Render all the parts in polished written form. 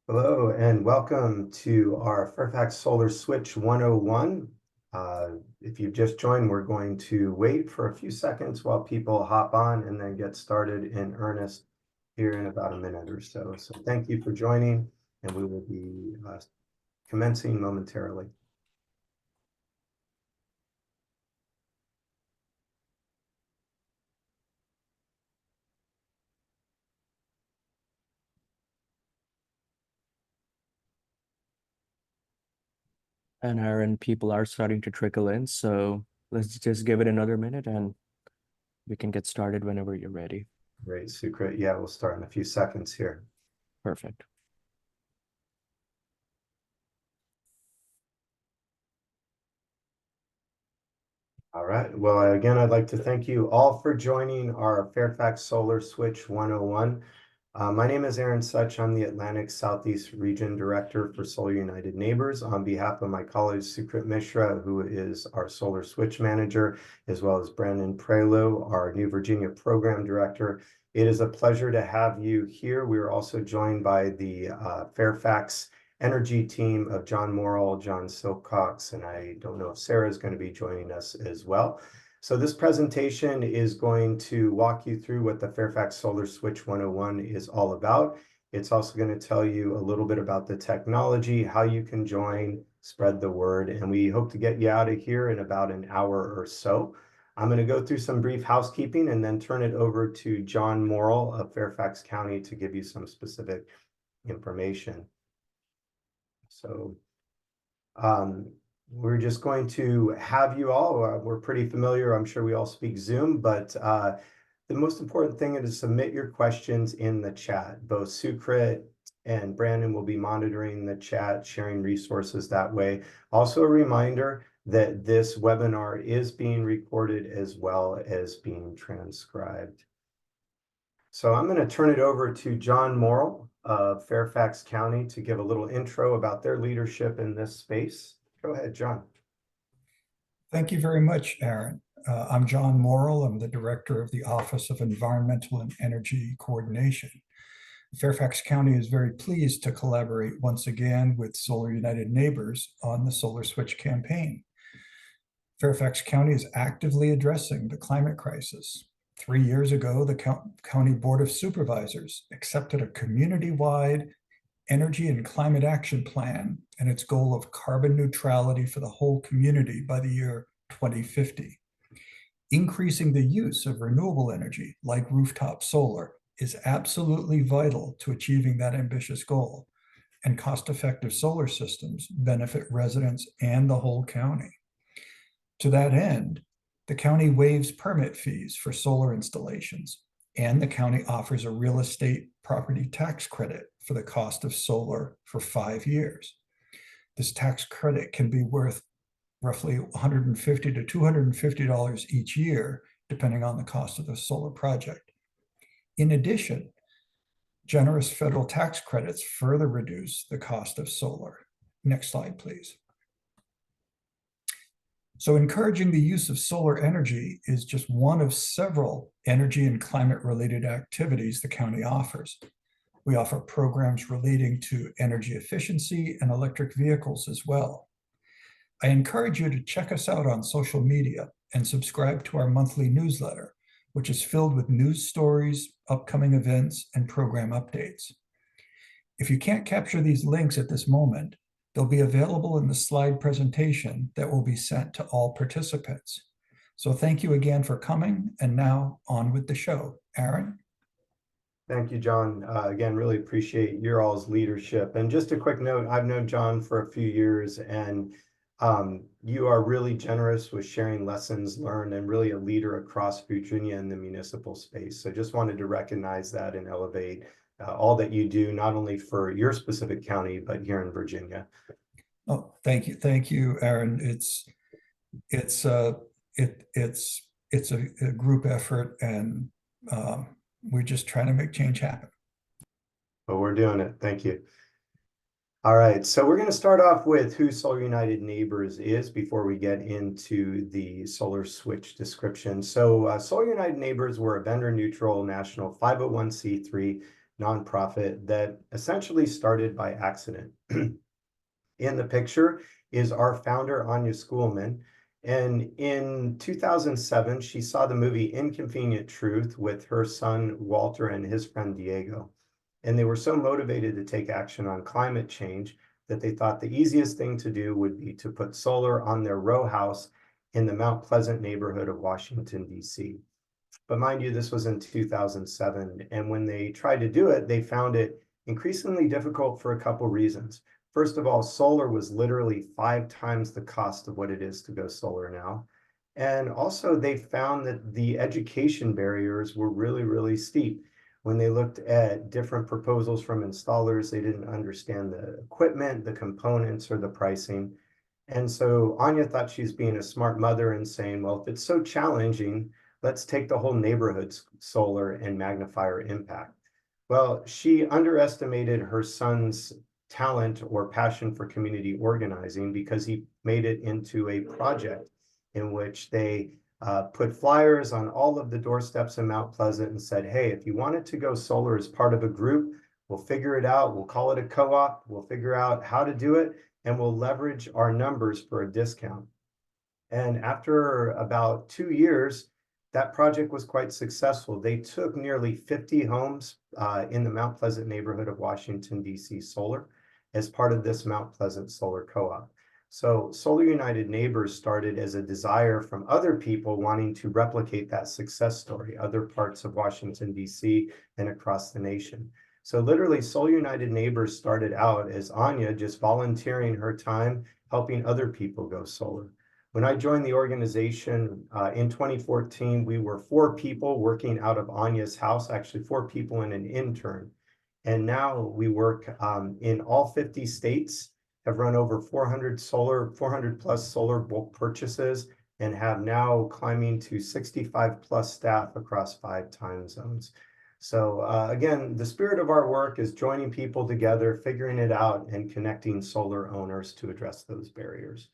Hello and welcome to our Fairfax Solar Switch 101. If you've just joined, we're going to wait for a few seconds while people hop on and then get started in earnest here in about a minute or so. So thank you for joining, and we will be commencing momentarily. And Aaron, people are starting to trickle in, so let's just give it another minute and we can get started whenever you're ready. Great, Sukrit. Yeah, we'll start in a few seconds here. Perfect. All right. Well, again, I'd like to thank you all for joining our Fairfax Solar Switch 101. My name is Aaron Such. I'm the Atlantic Southeast Region Director for Solar United Neighbors. On behalf of my colleague Sukrit Mishra, who is our Solar Switch Manager, as well as Brandon Prelo, our New Virginia Program Director, it is a pleasure to have you here. We are also joined by the Fairfax Energy team of John Morrill, John Silcox, and I don't know if Sarah is going to be joining us as well. So this presentation is going to walk you through what the Fairfax Solar Switch 101 is all about. It's also going to tell you a little bit about the technology, how you can join, spread the word, and we hope to get you out of here in about an hour or so. I'm going to go through some brief housekeeping and then turn it over to John Morrill of Fairfax County to give you some specific information. So we're just going to have you all, we're pretty familiar, I'm sure we all speak Zoom, but the most important thing is to submit your questions in the chat. Both Sukrit and Brandon will be monitoring the chat, sharing resources that way. Also a reminder that this webinar is being recorded as well as being transcribed. So I'm going to turn it over to John Morrill of Fairfax County to give a little intro about their leadership in this space. Go ahead, John. Thank you very much, Aaron. I'm John Morrill. I'm the Director of the Office of Environmental and Energy Coordination. Fairfax County is very pleased to collaborate once again with Solar United Neighbors on the Solar Switch campaign. Fairfax County is actively addressing the climate crisis. 3 years ago, the County Board of Supervisors accepted a community-wide Energy and Climate Action Plan and its goal of carbon neutrality for the whole community by the year 2050. Increasing the use of renewable energy like rooftop solar is absolutely vital to achieving that ambitious goal, and cost-effective solar systems benefit residents and the whole county. To that end, the county waives permit fees for solar installations, and the county offers a real estate property tax credit for the cost of solar for 5 years. This tax credit can be worth roughly $150 to $250 each year, depending on the cost of the solar project. In addition, generous federal tax credits further reduce the cost of solar. Next slide, please. So encouraging the use of solar energy is just one of several energy and climate-related activities the county offers. We offer programs relating to energy efficiency and electric vehicles as well. I encourage you to check us out on social media and subscribe to our monthly newsletter, which is filled with news stories, upcoming events, and program updates. If you can't capture these links at this moment, they'll be available in the slide presentation that will be sent to all participants. So thank you again for coming, and now on with the show. Aaron? Thank you, John. Again, really appreciate your all's leadership. And just a quick note, I've known John for a few years, and you are really generous with sharing lessons learned and really a leader across Virginia in the municipal space. So just wanted to recognize that and elevate all that you do, not only for your specific county, but here in Virginia. Oh, thank you, Aaron. It's a group effort, and we're just trying to make change happen. But we're doing it. Thank you. All right, so we're going to start off with who Solar United Neighbors is before we get into the Solar Switch description. So Solar United Neighbors, we're a vendor-neutral national 501c3 nonprofit that essentially started by accident. In the picture is our founder, Anya Schoolman. And in 2007, she saw the movie Inconvenient Truth with her son, Walter, and his friend, Diego. And they were so motivated to take action on climate change that they thought the easiest thing to do would be to put solar on their row house in the Mount Pleasant neighborhood of Washington, D.C. But mind you, this was in 2007. And when they tried to do it, they found it increasingly difficult for a couple reasons. First of all, solar was literally 5 times the cost of what it is to go solar now. And also they found that the education barriers were really, really steep. When they looked at different proposals from installers, they didn't understand the equipment, the components, or the pricing. And so Anya thought she was being a smart mother and saying, well, if it's so challenging, let's take the whole neighborhood's solar and magnify our impact. Well, she underestimated her son's talent or passion for community organizing because he made it into a project in which they put flyers on all of the doorsteps in Mount Pleasant and said, hey, if you wanted to go solar as part of a group, we'll figure it out. We'll call it a co-op. We'll figure out how to do it, and we'll leverage our numbers for a discount. And after about 2 years, that project was quite successful. They took nearly 50 homes in the Mount Pleasant neighborhood of Washington, D.C. solar as part of this Mount Pleasant Solar Co-op. So Solar United Neighbors started as a desire from other people wanting to replicate that success story, other parts of Washington, D.C. and across the nation. So literally, Solar United Neighbors started out as Anya just volunteering her time, helping other people go solar. When I joined the organization in 2014, we were 4 people working out of Anya's house, actually 4 people and an intern. And now we work in all 50 states, have run over 400 plus solar bulk purchases, and have now climbing to 65 plus staff across 5 time zones. So again, the spirit of our work is joining people together, figuring it out, and connecting solar owners to address those barriers.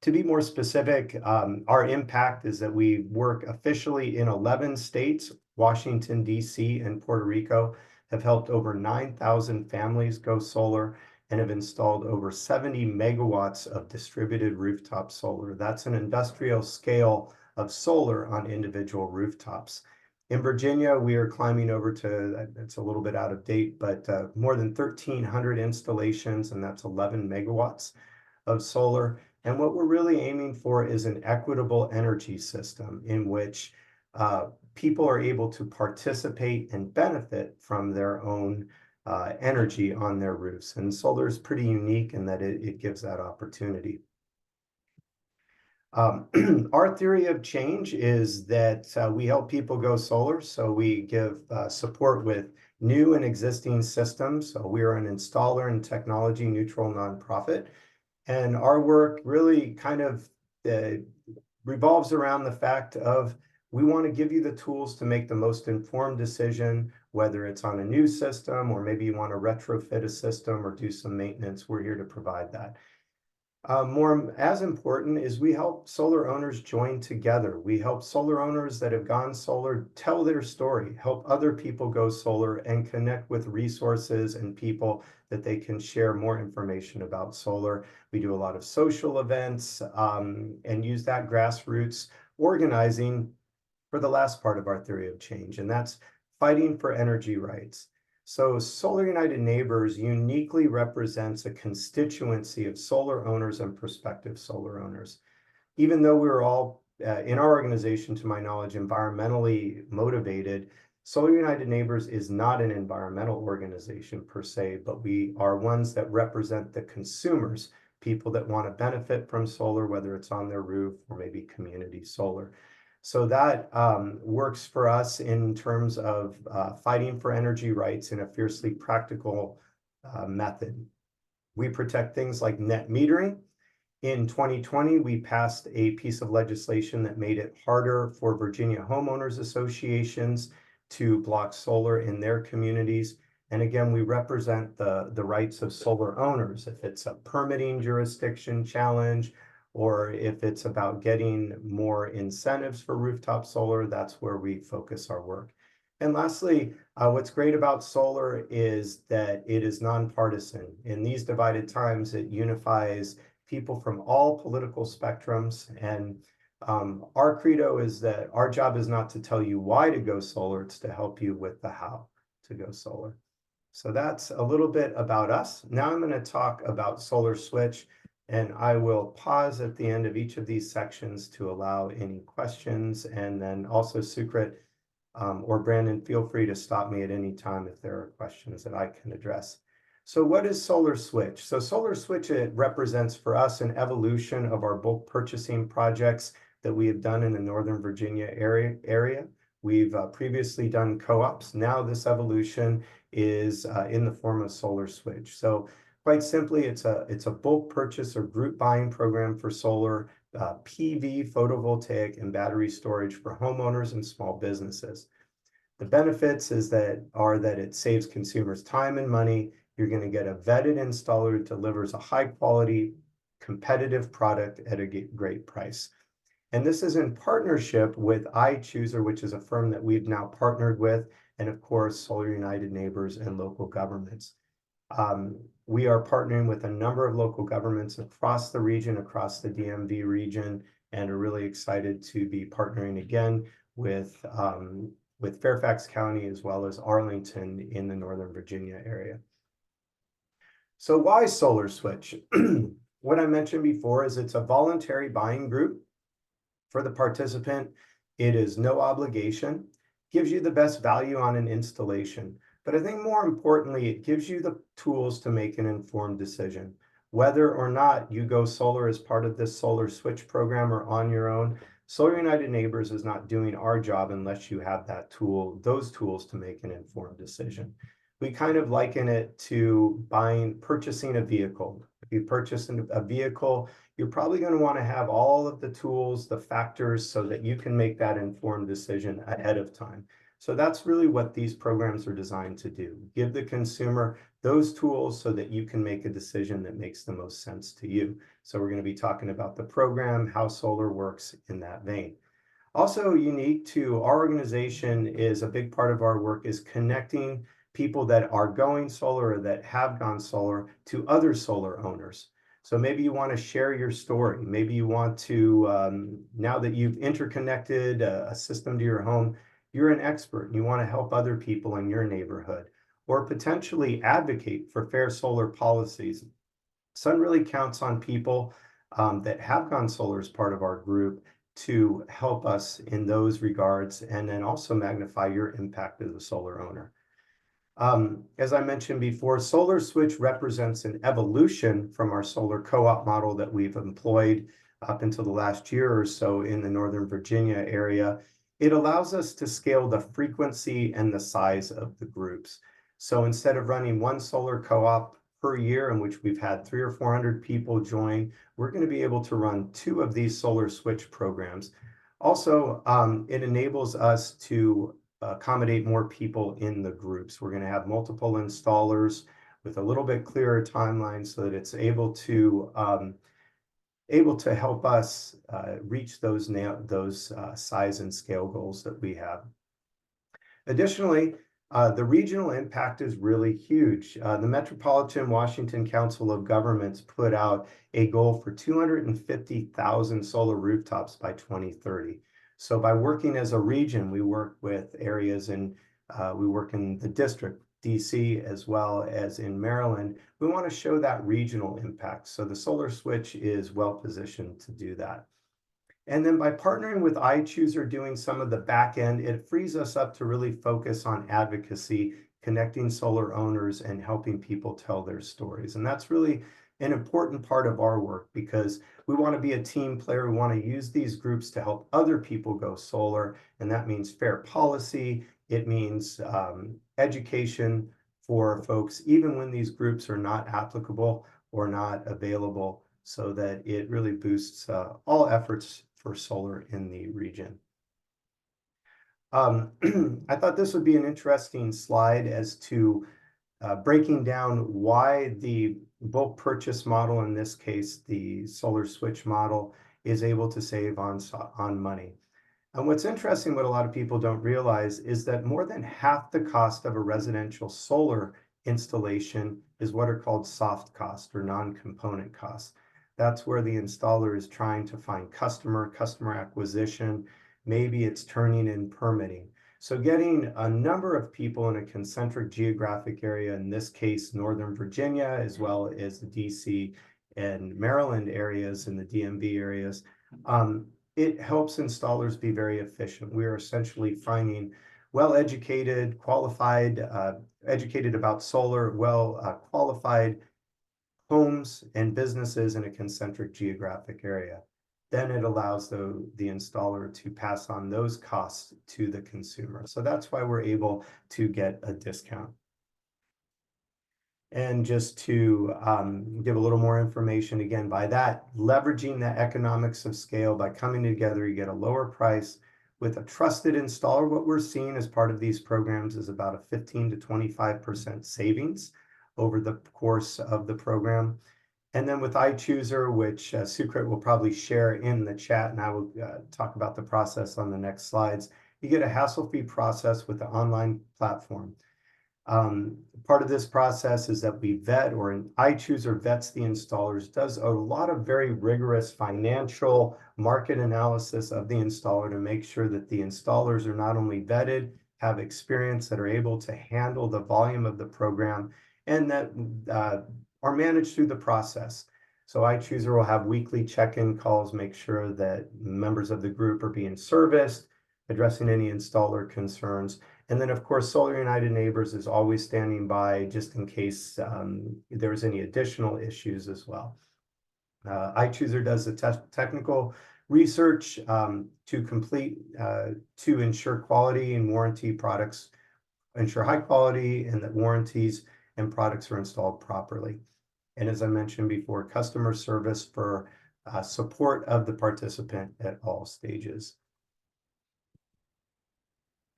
To be more specific, our impact is that we work officially in 11 states. Washington, D.C. and Puerto Rico have helped over 9,000 families go solar and have installed over 70 megawatts of distributed rooftop solar. That's an industrial scale of solar on individual rooftops. In Virginia, we are climbing over to, it's a little bit out of date, but more than 1,300 installations, and that's 11 megawatts of solar. And what we're really aiming for is an equitable energy system in which people are able to participate and benefit from their own energy on their roofs. And solar is pretty unique in that it gives that opportunity. Our theory of change is that we help people go solar. So we give support with new and existing systems. So we are an installer and technology neutral nonprofit. And our work really kind of revolves around the fact of we want to give you the tools to make the most informed decision, whether it's on a new system or maybe you want to retrofit a system or do some maintenance. We're here to provide that. More as important is we help solar owners join together. We help solar owners that have gone solar tell their story, help other people go solar, and connect with resources and people that they can share more information about solar. We do a lot of social events and use that grassroots organizing for the last part of our theory of change, and that's fighting for energy rights. So Solar United Neighbors uniquely represents a constituency of solar owners and prospective solar owners. Even though we're all, in our organization, to my knowledge, environmentally motivated, Solar United Neighbors is not an environmental organization per se, but we are ones that represent the consumers, people that want to benefit from solar, whether it's on their roof or maybe community solar. So that works for us in terms of fighting for energy rights in a fiercely practical method. We protect things like net metering. In 2020, we passed a piece of legislation that made it harder for Virginia homeowners associations to block solar in their communities. And again, we represent the rights of solar owners. If it's a permitting jurisdiction challenge, or if it's about getting more incentives for rooftop solar, that's where we focus our work. And lastly, what's great about solar is that it is nonpartisan. In these divided times, it unifies people from all political spectrums. And our credo is that our job is not to tell you why to go solar, it's to help you with the how to go solar. So that's a little bit about us. Now I'm going to talk about Solar Switch, and I will pause at the end of each of these sections to allow any questions. And then also Sukrit or Brandon, feel free to stop me at any time if there are questions that I can address. So what is Solar Switch? So Solar Switch, it represents for us an evolution of our bulk purchasing projects that we have done in the Northern Virginia area. We've previously done co-ops. Now this evolution is in the form of Solar Switch. So quite simply, it's a bulk purchase or group buying program for solar, PV, photovoltaic, and battery storage for homeowners and small businesses. The benefits are that it saves consumers time and money. You're going to get a vetted installer who delivers a high quality, competitive product at a great price. And this is in partnership with iChooser, which is a firm that we've now partnered with, and of course, Solar United Neighbors and local governments. We are partnering with a number of local governments across the region, across the DMV region, and are really excited to be partnering again with Fairfax County as well as Arlington in the Northern Virginia area. So why Solar Switch? What I mentioned before is it's a voluntary buying group. For the participant, it is no obligation, gives you the best value on an installation. But I think more importantly, it gives you the tools to make an informed decision. Whether or not you go solar as part of this Solar Switch program or on your own, Solar United Neighbors is not doing our job unless you have those tools to make an informed decision. We kind of liken it to purchasing a vehicle. If you purchase a vehicle, you're probably going to want to have all of the tools, the factors, so that you can make that informed decision ahead of time. So that's really what these programs are designed to do. Give the consumer those tools so that you can make a decision that makes the most sense to you. So we're going to be talking about the program, how solar works in that vein. Also unique to our organization is a big part of our work is connecting people that are going solar or that have gone solar to other solar owners. So maybe you want to share your story. Maybe you want to, now that you've interconnected a system to your home, you're an expert and you want to help other people in your neighborhood or potentially advocate for fair solar policies. Sun really counts on people that have gone solar as part of our group to help us in those regards and then also magnify your impact as a solar owner. As I mentioned before, Solar Switch represents an evolution from our solar co-op model that we've employed up until the last year or so in the Northern Virginia area. It allows us to scale the frequency and the size of the groups. So instead of running one solar co-op per year in which we've had 300 or 400 people join, we're going to be able to run 2 of these Solar Switch programs. Also, it enables us to accommodate more people in the groups. We're going to have multiple installers with a little bit clearer timeline so that it's able to help us reach those size and scale goals that we have. Additionally, the regional impact is really huge. The Metropolitan Washington Council of Governments put out a goal for 250,000 solar rooftops by 2030. So by working as a region, we work with areas we work in the district, DC, as well as in Maryland. We want to show that regional impact. So the Solar Switch is well positioned to do that. And then by partnering with iChooser, doing some of the back end, it frees us up to really focus on advocacy, connecting solar owners and helping people tell their stories. And that's really an important part of our work because we want to be a team player. We want to use these groups to help other people go solar. And that means fair policy. It means education for folks, even when these groups are not applicable or not available, so that it really boosts all efforts for solar in the region. I thought this would be an interesting slide as to breaking down why the bulk purchase model, in this case, the Solar Switch model, is able to save on money. And what's interesting, what a lot of people don't realize, is that more than half the cost of a residential solar installation is what are called soft cost or non-component costs. That's where the installer is trying to find customer acquisition. Maybe it's turning in permitting. So getting a number of people in a concentric geographic area, in this case, Northern Virginia, as well as the DC and Maryland areas and the DMV areas, it helps installers be very efficient. We are essentially finding well-educated, qualified, educated about solar, qualified homes and businesses in a concentric geographic area. Then it allows the installer to pass on those costs to the consumer. So that's why we're able to get a discount. And just to give a little more information, again, by that, leveraging the economics of scale, by coming together, you get a lower price with a trusted installer. What we're seeing as part of these programs is about a 15 to 25% savings over the course of the program. And then with iChooser, which Sukrit will probably share in the chat, and I will talk about the process on the next slides, you get a hassle-free process with the online platform. Part of this process is that we vet, or an iChooser vets the installers, does a lot of very rigorous financial market analysis of the installer to make sure that the installers are not only vetted, have experience, that are able to handle the volume of the program, and that are managed through the process. So iChooser will have weekly check-in calls, make sure that members of the group are being serviced, addressing any installer concerns. And then, of course, Solar United Neighbors is always standing by just in case there's any additional issues as well. iChooser does the technical research to complete to ensure quality and warranty products, ensure high quality, and that warranties and products are installed properly. And as I mentioned before, customer service for support of the participant at all stages.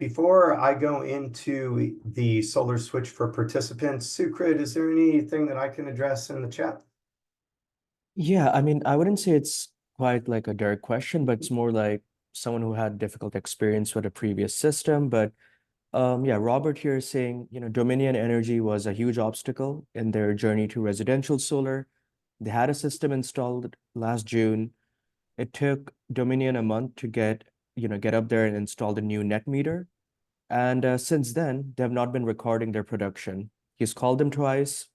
Before I go into the solar switch for participants, Sukrit, is there anything that I can address in the chat? Yeah, I mean, I wouldn't say it's quite like a direct question, but it's more like someone who had difficult experience with a previous system. But yeah, Robert here is saying, Dominion Energy was a huge obstacle in their journey to residential solar. They had a system installed last June. It took Dominion a month to get up there and install the new net meter. And since then, they have not been recording their production. He's called them twice,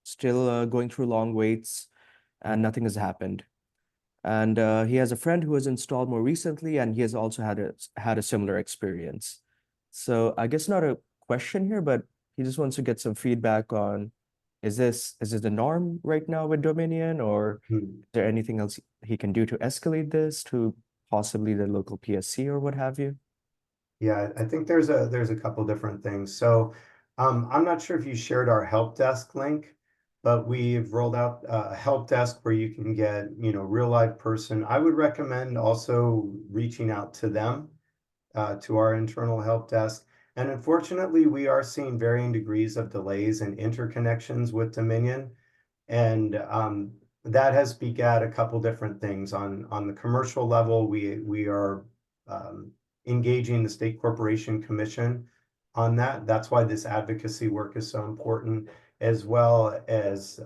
still going through long waits, and nothing has happened. And he has a friend who has installed more recently, and he has also had a similar experience. So I guess not a question here, but he just wants to get some feedback on, is this the norm right now with Dominion, or is there anything else he can do to escalate this to possibly the local PSC or what have you? Yeah, I think there's a couple different things. So I'm not sure if you shared our help desk link, but we've rolled out a help desk where you can get, real live person. I would recommend also reaching out to them, to our internal help desk. And unfortunately, we are seeing varying degrees of delays and interconnections with Dominion. And that has begat a couple different things. On the commercial level, we are engaging the State Corporation Commission on that. That's why this advocacy work is so important, as well as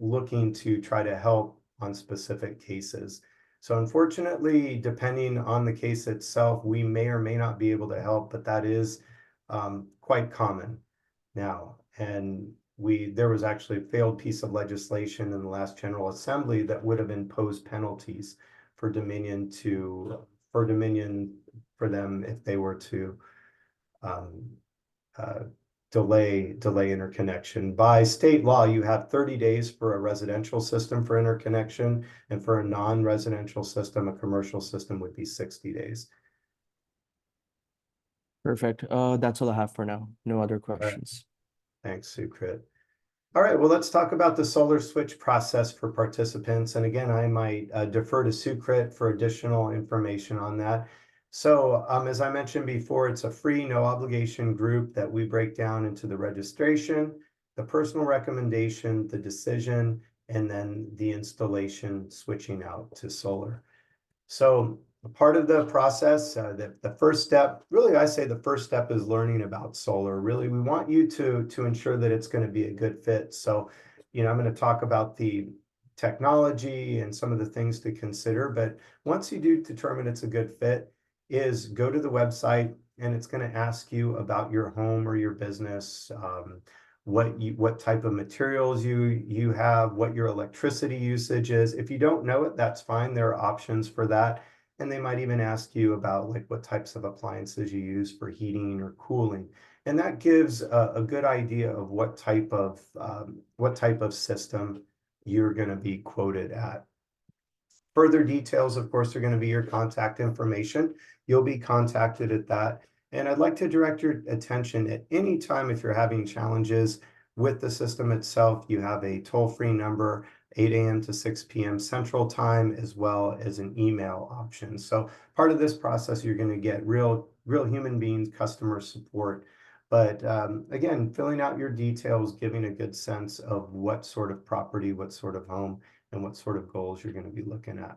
looking to try to help on specific cases. So unfortunately, depending on the case itself, we may or may not be able to help, but that is quite common now. And there was actually a failed piece of legislation in the last General Assembly that would have imposed penalties for Dominion for them if they were to delay interconnection. By state law, you have 30 days for a residential system for interconnection, and for a non-residential system, a commercial system, would be 60 days. Perfect. That's all I have for now. No other questions. Thanks, Sukrit. All right, well, let's talk about the solar switch process for participants. And again, I might defer to Sukrit for additional information on that. So as I mentioned before, it's a free, no obligation group that we break down into the registration, the personal recommendation, the decision, and then the installation switching out to solar. So part of the process, the first step, really, I say the first step is learning about solar. Really, we want you to ensure that it's going to be a good fit. So, I'm going to talk about the technology and some of the things to consider. But once you do determine it's a good fit, is go to the website and it's going to ask you about your home or your business, what type of materials you have, what your electricity usage is. If you don't know it, that's fine. There are options for that. And they might even ask you about like what types of appliances you use for heating or cooling. And that gives a good idea of what type of system you're going to be quoted at. Further details, of course, are going to be your contact information. You'll be contacted at that. And I'd like to direct your attention at any time if you're having challenges with the system itself. You have a toll-free number, 8 a.m. to 6 p.m. Central Time, as well as an email option. So part of this process, you're going to get real human beings, customer support. But again, filling out your details, giving a good sense of what sort of property, what sort of home, and what sort of goals you're going to be looking at.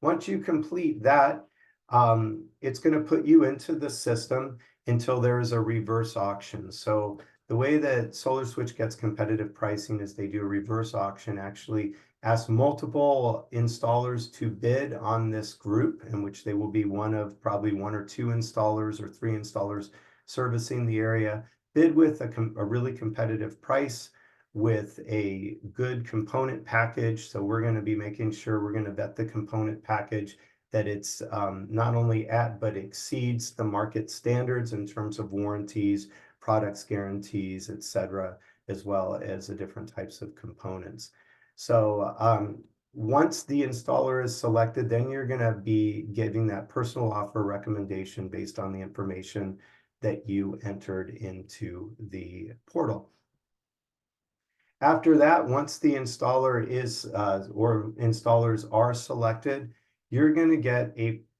Once you complete that, it's going to put you into the system until there is a reverse auction. So the way that SolarSwitch gets competitive pricing is they do a reverse auction, actually ask multiple installers to bid on this group, in which they will be one of probably 1 or 2 installers or 3 installers servicing the area, bid with a really competitive price with a good component package. So we're going to be making sure we're going to vet the component package, that it's not only at, but exceeds the market standards in terms of warranties, products guarantees, etc., as well as the different types of components. So once the installer is selected, then you're going to be giving that personal offer recommendation based on the information that you entered into the portal. After that, once the installer is or installers are selected, you're going to get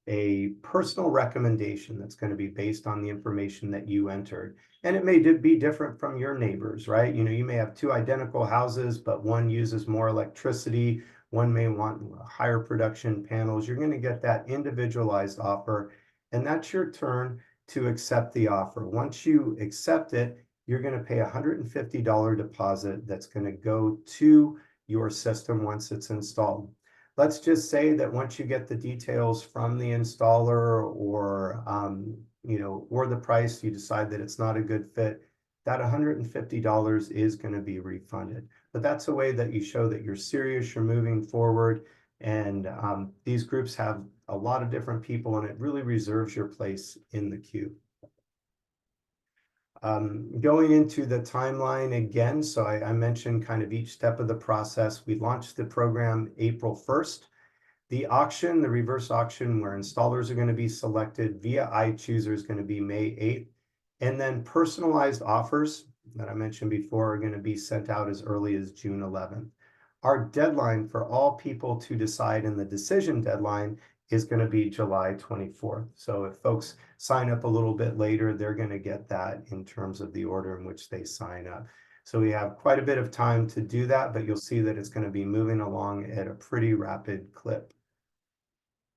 a personal recommendation that's going to be based on the information that you entered. And it may be different from your neighbors, right? You may have 2 identical houses, but one uses more electricity, one may want higher production panels. You're going to get that individualized offer, and that's your turn to accept the offer. Once you accept it, you're going to pay a $150 deposit that's going to go to your system once it's installed. Let's just say that once you get the details from the installer, or or the price, you decide that it's not a good fit, that $150 is going to be refunded. But that's a way that you show that you're serious, you're moving forward, and these groups have a lot of different people, and it really reserves your place in the queue. Going into the timeline again, so I mentioned kind of each step of the process. We launched the program April 1st. The auction, the reverse auction, where installers are going to be selected via iChooser, is going to be May 8th. And then personalized offers that I mentioned before are going to be sent out as early as June 11th. Our deadline for all people to decide, and the decision deadline, is going to be July 24th. So if folks sign up a little bit later, they're going to get that in terms of the order in which they sign up. So we have quite a bit of time to do that, but you'll see that it's going to be moving along at a pretty rapid clip.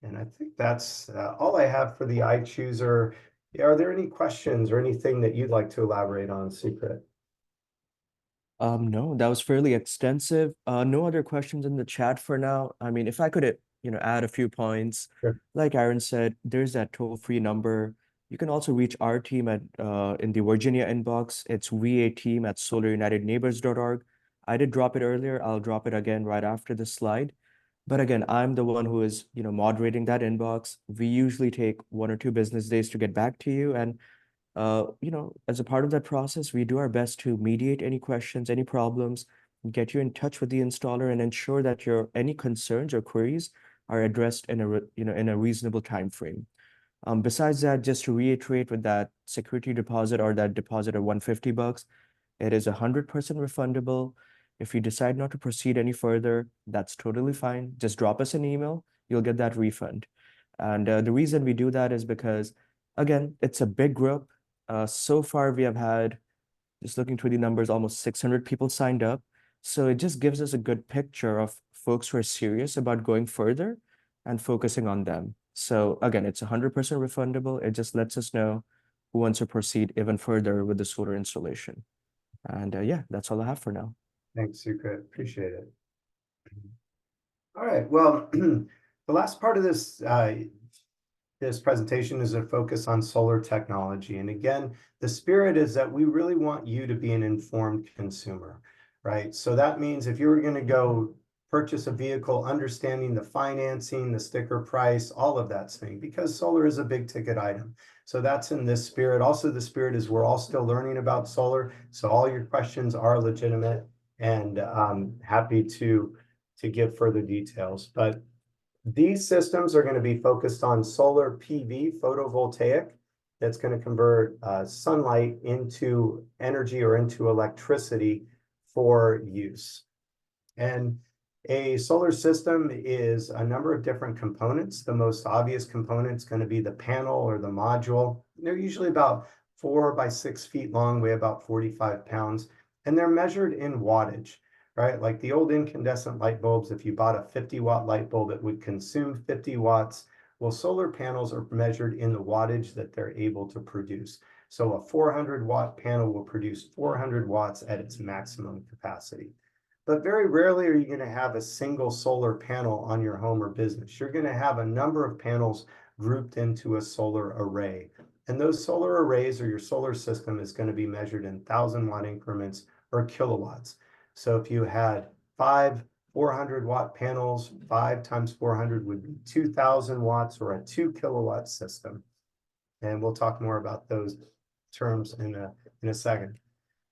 And I think that's all I have for the iChooser. Are there any questions or anything that you'd like to elaborate on, Secret? No, that was fairly extensive. No other questions in the chat for now. I mean, if I could, add a few points. Sure. Like Aaron said, there's that toll-free number. You can also reach our team at in the Virginia inbox. It's vateam@solarunitedneighbors.org. I did drop it earlier. I'll drop it again right after the slide. But again, I'm the one who is, moderating that inbox. We usually take 1 or 2 business days to get back to you, and as a part of that process, we do our best to mediate any questions, any problems, get you in touch with the installer, and ensure that your any concerns or queries are addressed in a reasonable time frame. Besides that, just to reiterate, with that security deposit or that deposit of $150, it is 100% refundable. If you decide not to proceed any further, that's totally fine. Just drop us an email, you'll get that refund. And the reason we do that is because, again, it's a big group. So far, we have had, just looking through the numbers, almost 600 people signed up. So it just gives us a good picture of folks who are serious about going further. and focusing on them. So again, it's 100% refundable. It just lets us know who wants to proceed even further with the solar installation. And yeah, that's all I have for now. Thanks, Sucrit. Appreciate it. All right. Well, the last part of this presentation is a focus on solar technology. And again, the spirit is that we really want you to be an informed consumer, right? So that means if you were going to go purchase a vehicle, understanding the financing, the sticker price, all of that thing, because solar is a big ticket item. So that's in this spirit. Also, the spirit is we're all still learning about solar. So all your questions are legitimate, and happy to give further details. But these systems are going to be focused on solar PV, photovoltaic, that's going to convert sunlight into energy or into electricity for use. And a solar system is a number of different components. The most obvious component is going to be the panel or the module. They're usually about 4 by 6 feet long, weigh about 45 pounds, and they're measured in wattage, right? Like the old incandescent light bulbs, if you bought a 50-watt light bulb, it would consume 50 watts. Well, solar panels are measured in the wattage that they're able to produce. So a 400-watt panel will produce 400 watts at its maximum capacity. But very rarely are you going to have a single solar panel on your home or business. You're going to have a number of panels grouped into a solar array. And those solar arrays, or your solar system, is going to be measured in 1,000-watt increments or kilowatts. So if you had 5 400-watt panels, 5 times 400 would be 2,000 watts, or a 2-kilowatt system. And we'll talk more about those terms in a second.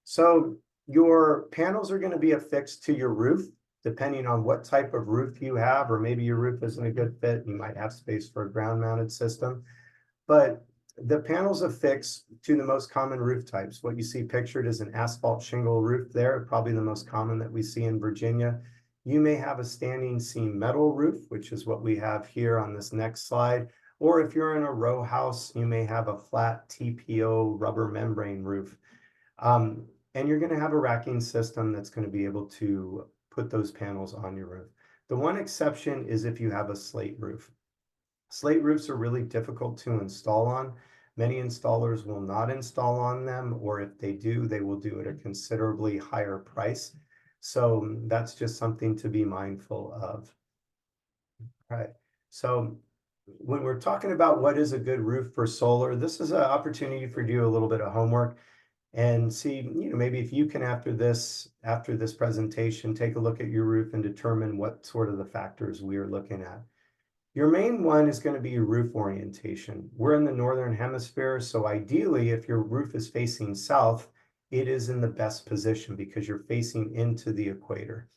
So your panels are going to be affixed to your roof, depending on what type of roof you have, or maybe your roof isn't a good fit. You might have space for a ground-mounted system. But the panels affix to the most common roof types. What you see pictured is an asphalt shingle roof there, probably the most common that we see in Virginia. You may have a standing seam metal roof, which is what we have here on this next slide. Or if you're in a row house, you may have a flat TPO rubber membrane roof. And you're going to have a racking system that's going to be able to put those panels on your roof. The one exception is if you have a slate roof. Slate roofs are really difficult to install on. Many installers will not install on them, or if they do, they will do it at a considerably higher price. So that's just something to be mindful of. All right. So when we're talking about what is a good roof for solar, this is an opportunity for you to do a little bit of homework and see, maybe if you can, after this presentation, take a look at your roof and determine what sort of the factors we are looking at. Your main one is going to be your roof orientation. We're in the Northern Hemisphere, so ideally, if your roof is facing south, it is in the best position because you're facing into the equator.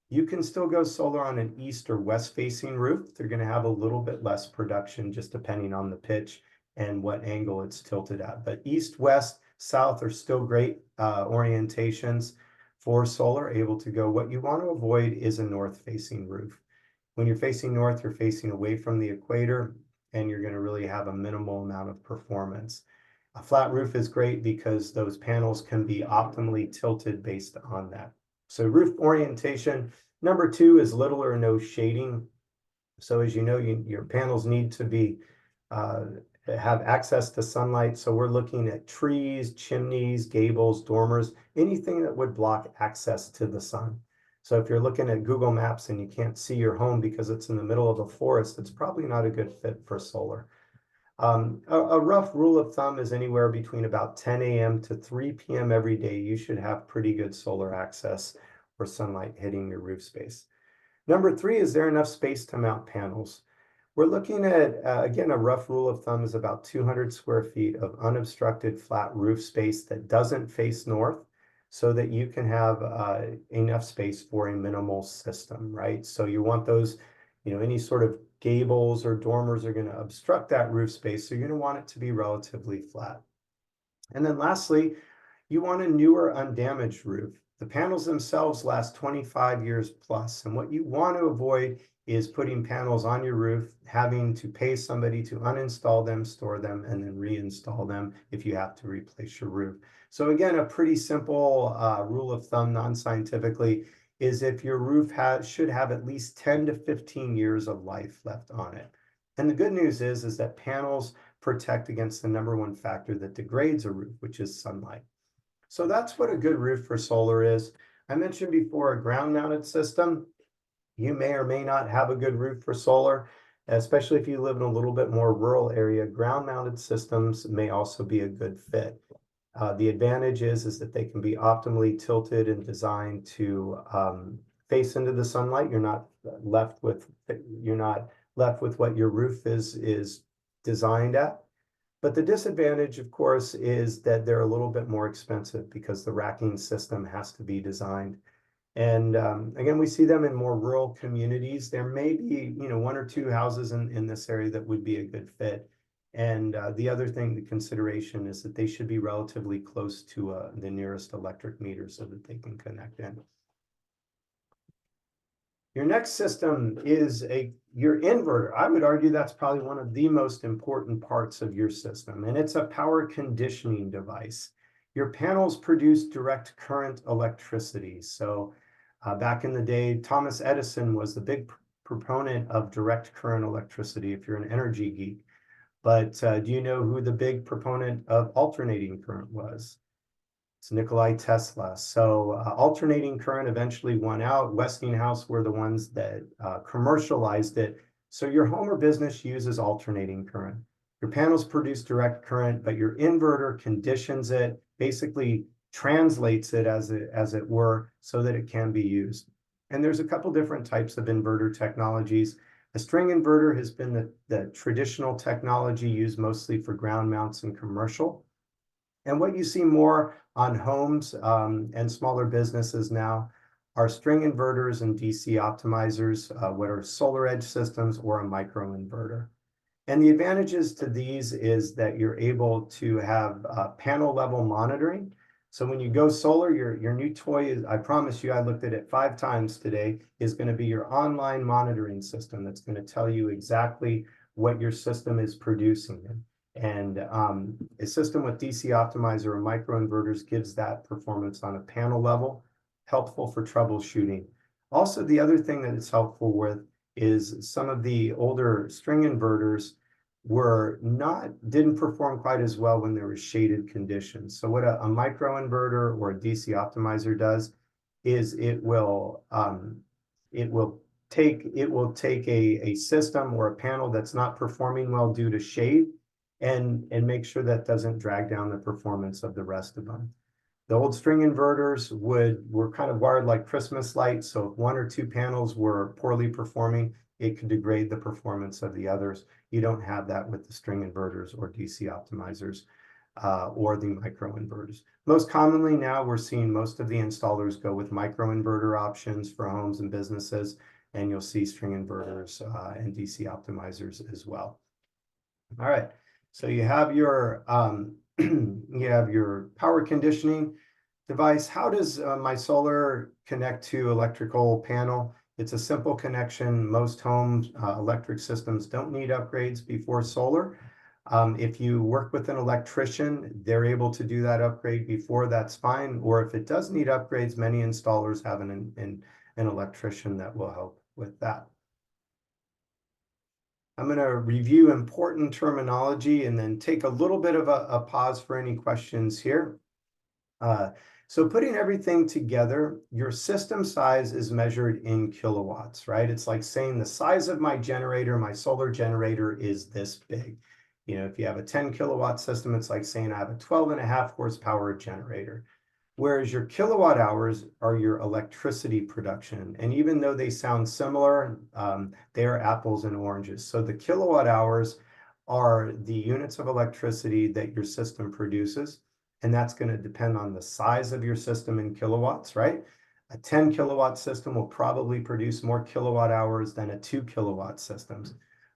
You can still go solar on an east or west facing roof. They're going to have a little bit less production just depending on the pitch and what angle it's tilted at. But east, west, south are still great orientations for solar, able to go. What you want to avoid is a north facing roof. When you're facing north, you're facing away from the equator, and you're going to really have a minimal amount of performance. A flat roof is great because those panels can be optimally tilted based on that. So roof orientation. Number 2 is little or no shading. So as you know, your panels need to be have access to sunlight. So we're looking at trees, chimneys, gables, dormers, anything that would block access to the sun. So if you're looking at Google Maps and you can't see your home because it's in the middle of a forest, it's probably not a good fit for solar. A rough rule of thumb is anywhere between about 10 a.m. to 3 p.m. every day. You should have pretty good solar access or sunlight hitting your roof space. Number 3, is there enough space to mount panels? We're looking at, again, a rough rule of thumb is about 200 square feet of unobstructed flat roof space that doesn't face north, so that you can have enough space for a minimal system, right? So you want those, any sort of gables or dormers are going to obstruct that roof space, so you're going to want it to be relatively flat. And then lastly, you want a newer undamaged roof. The panels themselves last 25 years plus, and what you want to avoid is putting panels on your roof, having to pay somebody to uninstall them, store them, and then reinstall them if you have to replace your roof. So again, a pretty simple rule of thumb, non-scientifically, is if your roof should have at least 10 to 15 years of life left on it. And the good news is that panels protect against the #1 factor that degrades a roof, which is sunlight. So that's what a good roof for solar is. I mentioned before a ground-mounted system. You may or may not have a good roof for solar, especially if you live in a little bit more rural area. Ground-mounted systems may also be a good fit. The advantage is that they can be optimally tilted and designed to face into the sunlight. You're not left with what your roof is designed at. But the disadvantage, of course, is that they're a little bit more expensive because the racking system has to be designed. And again, we see them in more rural communities. There may be, 1 or 2 houses in this area that would be a good fit. And the other thing, the consideration is that they should be relatively close to the nearest electric meter so that they can connect in. Your next system is your inverter. I would argue that's probably one of the most important parts of your system, and it's a power conditioning device. Your panels produce direct current electricity. So back in the day, Thomas Edison was the big proponent of direct current electricity, if you're an energy geek. But do you know who the big proponent of alternating current was? It's Nikola Tesla. So alternating current eventually won out. Westinghouse were the ones that commercialized it. So your home or business uses alternating current. Your panels produce direct current, but your inverter conditions it, basically translates it as it were, so that it can be used. And there's a couple different types of inverter technologies. A string inverter has been the traditional technology used mostly for ground mounts and commercial. And what you see more on homes and smaller businesses now are string inverters and DC optimizers, what are solar edge systems or a microinverter. And the advantages to these is that you're able to have panel level monitoring. So when you go solar, your new toy is, I promise you, I looked at it 5 times today, is going to be your online monitoring system that's going to tell you exactly what your system is producing. And a system with DC optimizer or microinverters gives that performance on a panel level, helpful for troubleshooting. Also, the other thing that it's helpful with is some of the older string inverters didn't perform quite as well when there were shaded conditions. So what a microinverter or a DC optimizer does is it will take a system or a panel that's not performing well due to shade and make sure that doesn't drag down the performance of the rest of them. The old string inverters were kind of wired like Christmas lights. So if 1 or 2 panels were poorly performing, it could degrade the performance of the others. You don't have that with the string inverters or DC optimizers or the microinverters. Most commonly now, we're seeing most of the installers go with microinverter options for homes and businesses, and you'll see string inverters and DC optimizers as well. All right, so you have your power conditioning device. How does my solar connect to electrical panel? It's a simple connection. Most homes, electric systems don't need upgrades before solar. If you work with an electrician, they're able to do that upgrade before, that's fine. Or if it does need upgrades, many installers have an electrician that will help with that. I'm going to review important terminology and then take a little bit of a pause for any questions here. So putting everything together, your system size is measured in kilowatts, right? It's like saying the size of my generator, my solar generator is this big. If you have a 10 kilowatt system, it's like saying I have a 12.5 horsepower generator. Whereas your kilowatt hours are your electricity production. And even though they sound similar, they are apples and oranges. So the kilowatt hours are the units of electricity that your system produces. And that's going to depend on the size of your system in kilowatts, right? A 10 kilowatt system will probably produce more kilowatt hours than a 2 kilowatt system.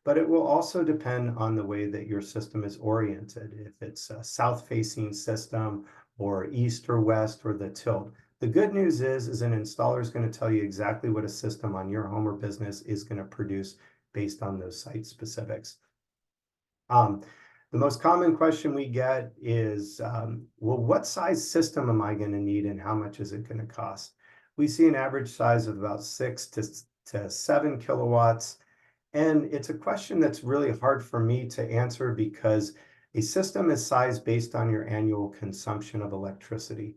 But it will also depend on the way that your system is oriented. If it's a south-facing system or east or west or the tilt. The good news is an installer is going to tell you exactly what a system on your home or business is going to produce based on those site specifics. The most common question we get is, well, what size system am I going to need and how much is it going to cost? we see an average size of about 6 to 7 kilowatts. And it's a question that's really hard for me to answer because a system is sized based on your annual consumption of electricity.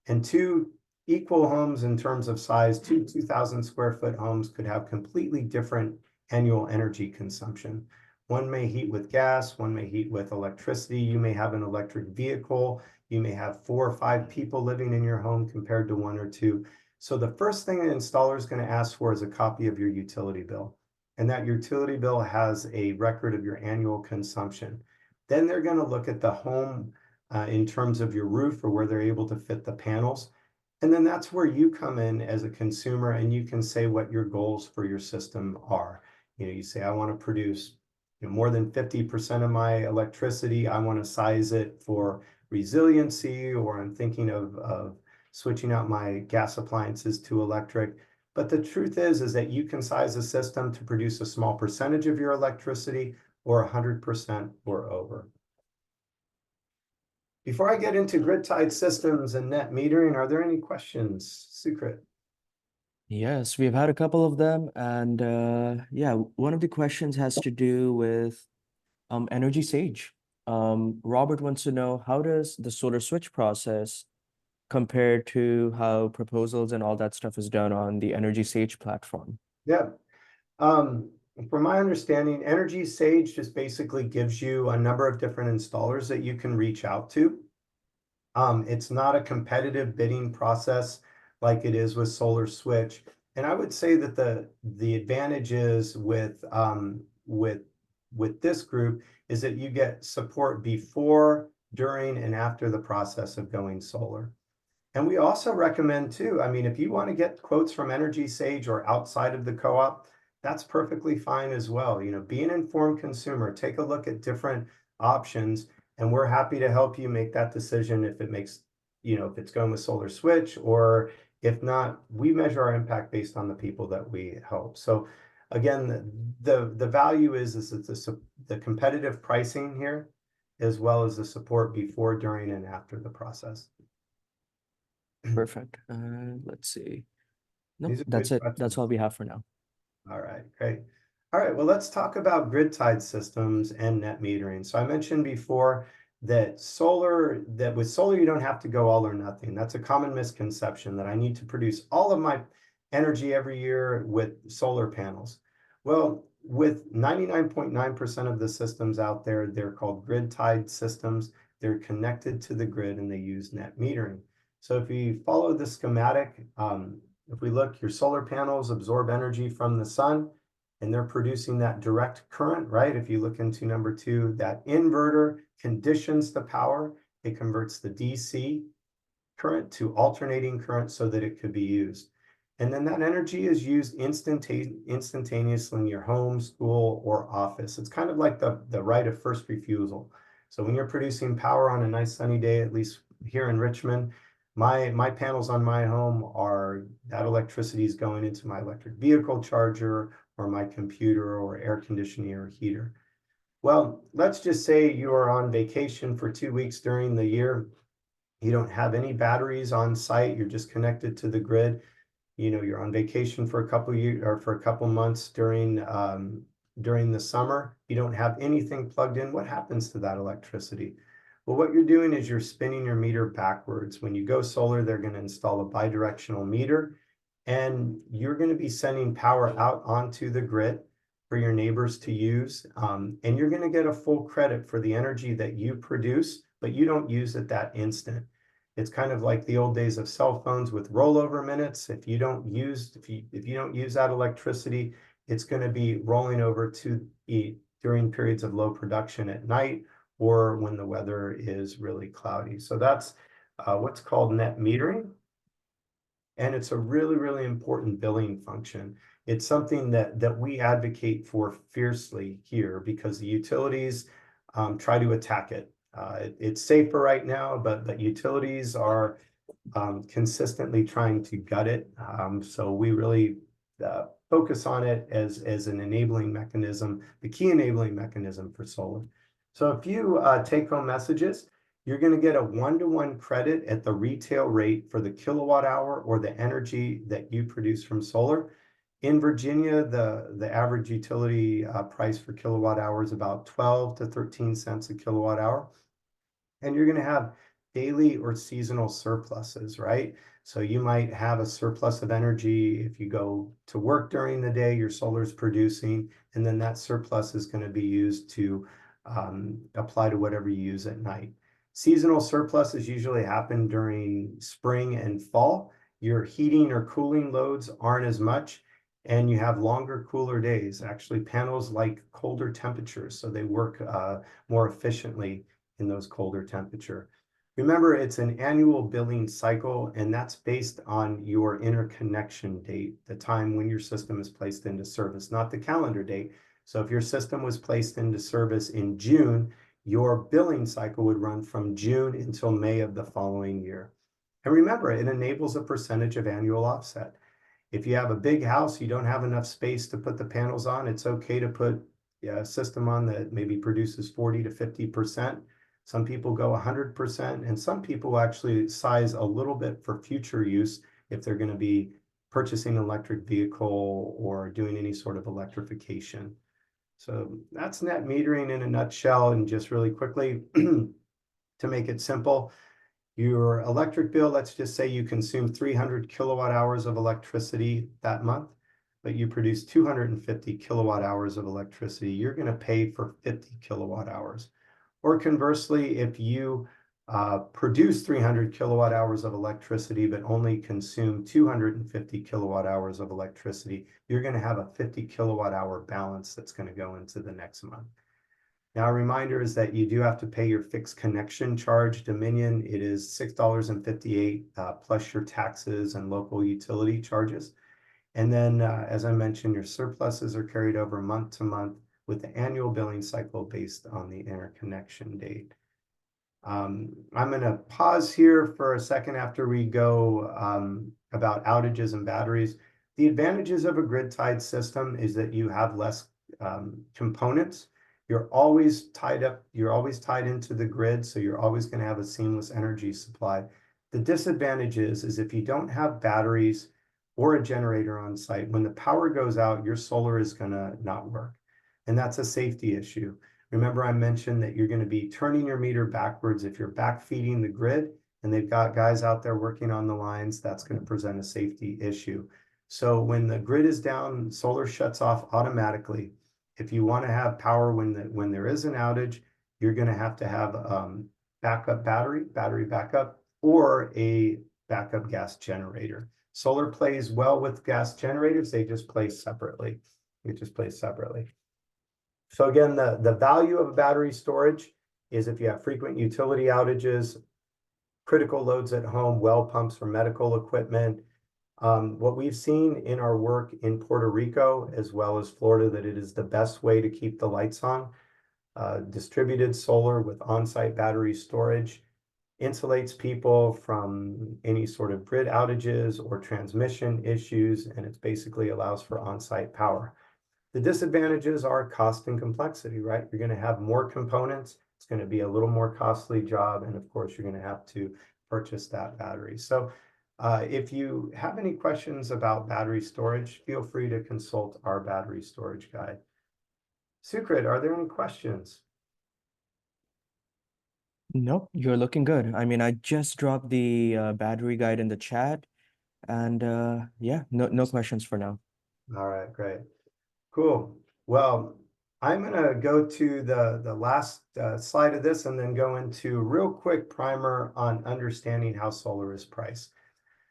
And two equal homes in terms of size, two 2,000 square foot homes could have completely different annual energy consumption. One may heat with gas, one may heat with electricity. You may have an electric vehicle. You may have 4 or 5 people living in your home compared to 1 or 2. So the first thing an installer is going to ask for is a copy of your utility bill. And that utility bill has a record of your annual consumption. Then they're going to look at the home in terms of your roof or where they're able to fit the panels. And then that's where you come in as a consumer and you can say what your goals for your system are. You say, I want to produce more than 50% of my electricity. I want to size it for resiliency, or I'm thinking of switching out my gas appliances to electric. But the truth is that you can size a system to produce a small percentage of your electricity or 100% or over. Before I get into grid-tied systems and net metering, are there any questions, Sukrit? Yes, we've had a couple of them, and yeah, one of the questions has to do with Energy Sage. Robert wants to know, how does the solar switch process compare to how proposals and all that stuff is done on the Energy Sage platform? Yeah. From my understanding, Energy Sage just basically gives you a number of different installers that you can reach out to. It's not a competitive bidding process like it is with Solar Switch. And I would say that the advantage is with this group is that you get support before, during, and after the process of going solar. And we also recommend too, I mean, if you want to get quotes from Energy Sage or outside of the co-op, that's perfectly fine as well. Be an informed consumer, take a look at different options, and we're happy to help you make that decision if it makes, if it's going with Solar Switch, or if not, we measure our impact based on the people that we help. So again, the value is it's the competitive pricing here, as well as the support before, during, and after the process. Perfect. Let's see. Nope, These are that's good it. That's questions. all we have for now. All right, great. All right, well, let's talk about grid-tied systems and net metering. So I mentioned before that with solar, you don't have to go all or nothing. That's a common misconception, that I need to produce all of my energy every year with solar panels. Well, with 99.9% of the systems out there, they're called grid-tied systems. They're connected to the grid and they use net metering. So if you follow the schematic, if we look, your solar panels absorb energy from the sun and they're producing that direct current, right? If you look into number 2, that inverter conditions the power. It converts the DC current to alternating current so that it could be used. And then that energy is used instantaneously in your home, school, or office. It's kind of like the right of first refusal. So when you're producing power on a nice sunny day, at least here in Richmond, my panels on my home are, that electricity is going into my electric vehicle charger or my computer or air conditioning or heater. Well, let's just say you are on vacation for 2 weeks during the year. You don't have any batteries on site. You're just connected to the grid. You're on vacation for a couple years or for a couple months during the summer. You don't have anything plugged in. What happens to that electricity? Well, what you're doing is you're spinning your meter backwards. When you go solar, they're going to install a bidirectional meter, and you're going to be sending power out onto the grid for your neighbors to use. And you're going to get a full credit for the energy that you produce, but you don't use it that instant. It's kind of like the old days of cell phones with rollover minutes. If you don't use that electricity, it's going to be rolling over to during periods of low production at night or when the weather is really cloudy. So that's what's called net metering. And it's a really, really important billing function. It's something that we advocate for fiercely here because the utilities try to attack it. It's safer right now, but utilities are consistently trying to gut it. So we really focus on it as an enabling mechanism, the key enabling mechanism for solar. So a few take-home messages. you're going to get a 1-to-1 credit at the retail rate for the kilowatt hour or the energy that you produce from solar. In Virginia, the average utility price for kilowatt hour is about 12 to 13 cents a kilowatt hour. And you're going to have daily or seasonal surpluses, right? So you might have a surplus of energy if you go to work during the day, your solar's producing, and then that surplus is going to be used to apply to whatever you use at night. Seasonal surpluses usually happen during spring and fall. Your heating or cooling loads aren't as much, and you have longer, cooler days. Actually, panels like colder temperatures, so they work more efficiently in those colder temperature. Remember, it's an annual billing cycle, and that's based on your interconnection date, the time when your system is placed into service, not the calendar date. So if your system was placed into service in June, your billing cycle would run from June until May of the following year. And remember, it enables a percentage of annual offset. If you have a big house, you don't have enough space to put the panels on, it's okay to put a system on that maybe produces 40 to 50%. Some people go 100%, and some people actually size a little bit for future use if they're going to be purchasing an electric vehicle or doing any sort of electrification. So that's net metering in a nutshell. And just really quickly, to make it simple, your electric bill, let's just say you consume 300 kilowatt hours of electricity that month, but you produce 250 kilowatt hours of electricity, you're going to pay for 50 kilowatt hours. Or conversely, if you produce 300 kilowatt hours of electricity, but only consume 250 kilowatt hours of electricity, you're going to have a 50 kilowatt hour balance that's going to go into the next month. Now, a reminder is that you do have to pay your fixed connection charge. Dominion, it is $6.58 plus your taxes and local utility charges. And then, as I mentioned, your surpluses are carried over month to month with the annual billing cycle based on the interconnection date. I'm going to pause here for a second after we go about outages and batteries. The advantages of a grid-tied system is that you have less components. You're always tied into the grid, so you're always going to have a seamless energy supply. The disadvantage is if you don't have batteries or a generator on site, when the power goes out, your solar is going to not work. And that's a safety issue. Remember, I mentioned that you're going to be turning your meter backwards. If you're backfeeding the grid and they've got guys out there working on the lines, that's going to present a safety issue. So when the grid is down, solar shuts off automatically. If you want to have power when there is an outage, you're going to have backup battery backup, or a backup gas generator. Solar plays well with gas generators. They just play separately. So again, the value of battery storage is if you have frequent utility outages, critical loads at home, well pumps or medical equipment. What we've seen in our work in Puerto Rico as well as Florida, that it is the best way to keep the lights on. Distributed solar with on-site battery storage insulates people from any sort of grid outages or transmission issues, and it basically allows for on-site power. The disadvantages are cost and complexity, right? You're going to have more components. It's going to be a little more costly job. And of course, you're going to have to purchase that battery. So if you have any questions about battery storage, feel free to consult our battery storage guide. Sukrit, are there any questions? Nope, you're looking good. I mean, I just dropped the battery guide in the chat, and yeah, no questions for now. All right, great. Cool. Well, I'm going to go to the last slide of this and then go into a real quick primer on understanding how solar is priced.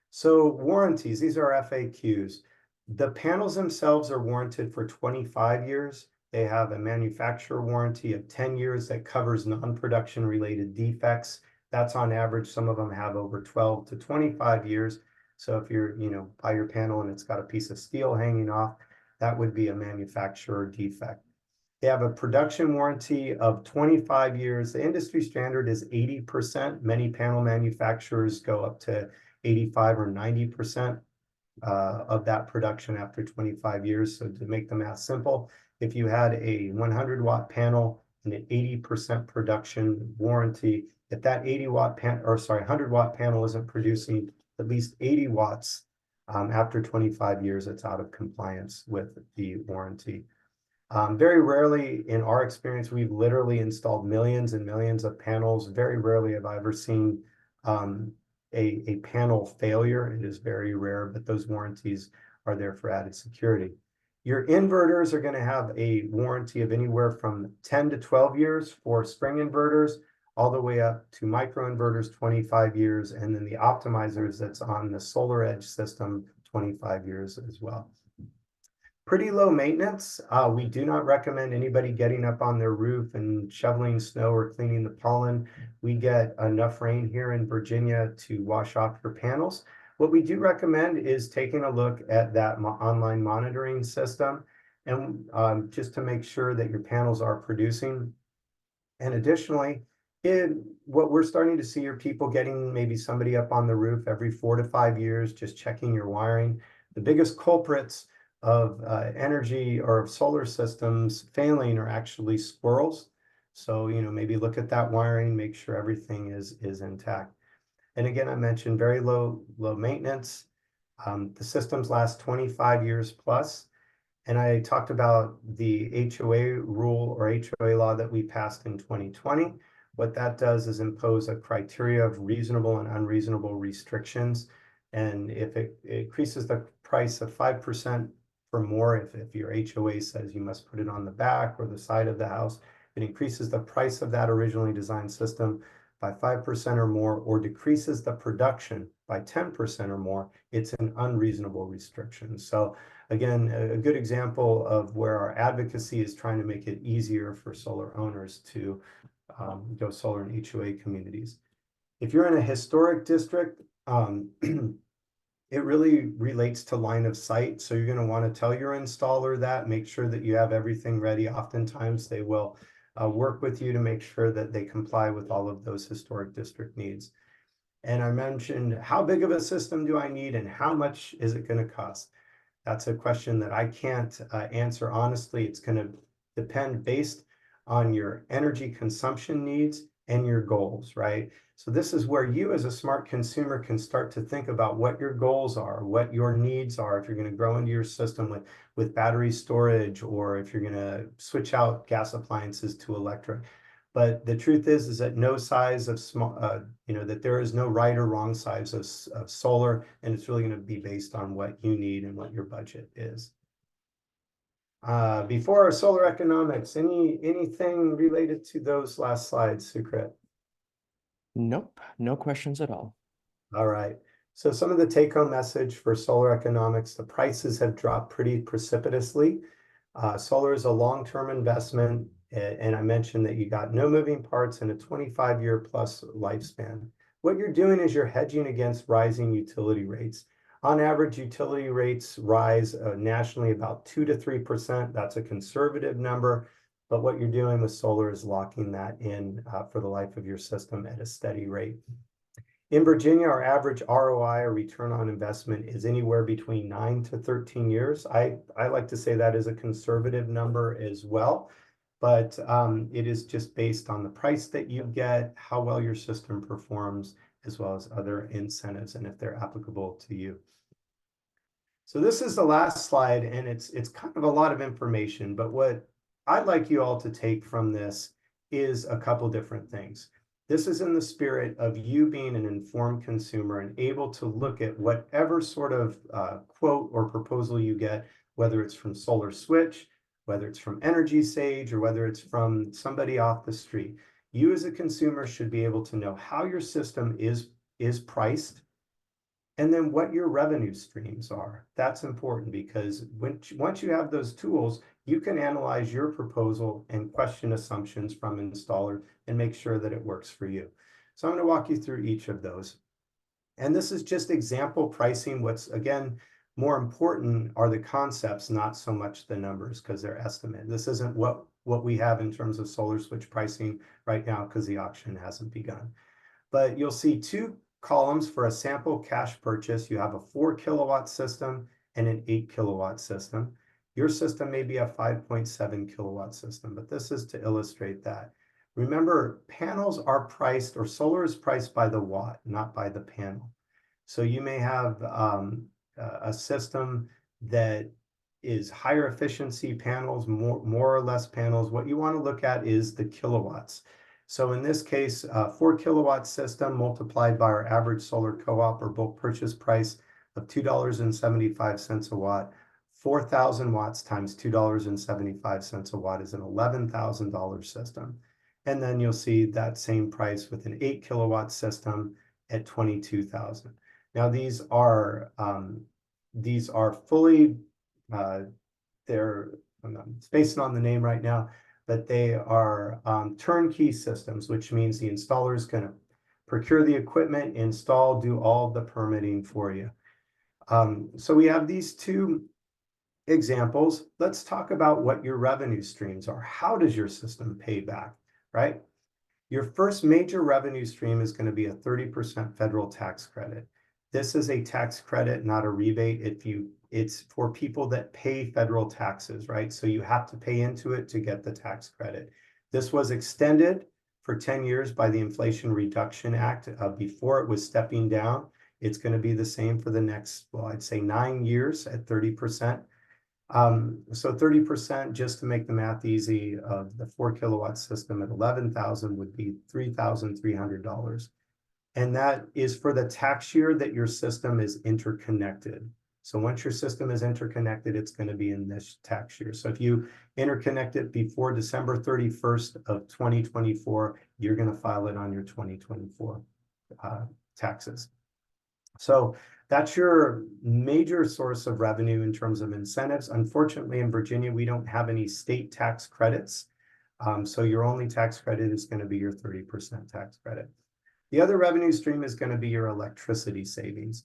So warranties, these are FAQs. The panels themselves are warranted for 25 years. They have a manufacturer warranty of 10 years that covers non-production related defects. That's on average. Some of them have over 12 to 25 years. So if you're, buy your panel and it's got a piece of steel hanging off, that would be a manufacturer defect. They have a production warranty of 25 years. The industry standard is 80%. Many panel manufacturers go up to 85 or 90% of that production after 25 years. So to make the math simple, if you had a 100-watt panel and an 80% production warranty, if that 100-watt panel isn't producing at least 80 watts after 25 years, it's out of compliance with the warranty. Very rarely in our experience, we've literally installed millions and millions of panels. Very rarely have I ever seen a panel failure. It is very rare, but those warranties are there for added security. Your inverters are going to have a warranty of anywhere from 10 to 12 years for spring inverters, all the way up to microinverters, 25 years, and then the optimizers that's on the Solar Edge system, 25 years as well. Pretty low maintenance. We do not recommend anybody getting up on their roof and shoveling snow or cleaning the pollen. We get enough rain here in Virginia to wash off your panels. What we do recommend is taking a look at that online monitoring system, and just to make sure that your panels are producing. And additionally, what we're starting to see are people getting maybe somebody up on the roof every 4 to 5 years, just checking your wiring. The biggest culprits of energy or of solar systems failing are actually squirrels. So, maybe look at that wiring, make sure everything is intact. And again, I mentioned very low maintenance. The systems last 25 years plus. And I talked about the HOA rule or HOA law that we passed in 2020. What that does is impose a criteria of reasonable and unreasonable restrictions. And if it increases the price of 5% or more, if your HOA says you must put it on the back or the side of the house, it increases the price of that originally designed system by 5% or more, or decreases the production by 10% or more, it's an unreasonable restriction. So again, a good example of where our advocacy is trying to make it easier for solar owners to go solar in HOA communities. If you're in a historic district, it really relates to line of sight. So you're going to want to tell your installer that, make sure that you have everything ready. Oftentimes they will work with you to make sure that they comply with all of those historic district needs. And I mentioned, how big of a system do I need and how much is it going to cost? That's a question that I can't answer honestly. It's going to depend based on your energy consumption needs and your goals, right? So this is where you as a smart consumer can start to think about what your goals are, what your needs are, if you're going to grow into your system with battery storage, or if you're going to switch out gas appliances to electric. But the truth is that no size of small, that there is no right or wrong size of solar, and it's really going to be based on what you need and what your budget is. Before our solar economics, anything related to those last slides, Sukrit? Nope, no questions at all. All right. So some of the take-home message for solar economics: the prices have dropped pretty precipitously. Solar is a long-term investment, and I mentioned that you got no moving parts and a 25-year plus lifespan. What you're doing is you're hedging against rising utility rates. On average, utility rates rise nationally about 2 to 3%. That's a conservative number, but what you're doing with solar is locking that in for the life of your system at a steady rate. In Virginia, our average ROI, or return on investment, is anywhere between 9 to 13 years. I like to say that is a conservative number as well, but it is just based on the price that you get, how well your system performs, as well as other incentives and if they're applicable to you. So this is the last slide, and it's kind of a lot of information, but what I'd like you all to take from this is a couple different things. This is in the spirit of you being an informed consumer and able to look at whatever sort of quote or proposal you get, whether it's from Solar Switch, whether it's from Energy Sage, or whether it's from somebody off the street. You as a consumer should be able to know how your system is priced, and then what your revenue streams are. That's important, because once you have those tools, you can analyze your proposal and question assumptions from installer and make sure that it works for you. So I'm going to walk you through each of those. And this is just example pricing. What's, again, more important are the concepts, not so much the numbers, because they're estimate. This isn't what we have in terms of Solar Switch pricing right now, because the auction hasn't begun. But you'll see two columns for a sample cash purchase. You have a 4 kilowatt system and an 8 kilowatt system. Your system may be a 5.7 kilowatt system, but this is to illustrate that. Remember, panels are priced, or solar is priced by the watt, not by the panel. So you may have a system that is higher efficiency panels, more or less panels. What you want to look at is the kilowatts. So in this case, 4 kilowatt system multiplied by our average solar co-op or bulk purchase price of $2.75 a watt. 4,000 watts times $2.75 a watt is an $11,000 system. And then you'll see that same price with an 8 kilowatt system at 22,000. Now these are fully I'm spacing on the name right now, but they are turnkey systems, which means the installer is going to procure the equipment, install, do all the permitting for you. So we have these two examples. Let's talk about what your revenue streams are. How does your system pay back, right? Your first major revenue stream is going to be a 30% federal tax credit. This is a tax credit, not a rebate. It's for people that pay federal taxes, right? So you have to pay into it to get the tax credit. This was extended for 10 years by the Inflation Reduction Act. Before it was stepping down. It's going to be the same for the next, well, I'd say 9 years at 30%. So 30%, just to make the math easy, of the 4 kilowatt system at 11,000 would be $3,300. And that is for the tax year that your system is interconnected. So once your system is interconnected, it's going to be in this tax year. So if you interconnect it before December 31st of 2024, you're going to file it on your 2024 taxes. So that's your major source of revenue in terms of incentives. Unfortunately, in Virginia, we don't have any state tax credits. So your only tax credit is going to be your 30% tax credit. The other revenue stream is going to be your electricity savings.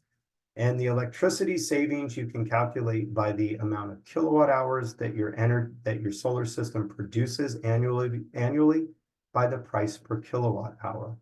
And the electricity savings you can calculate by the amount of kilowatt hours that your solar system produces annually by the price per kilowatt hour.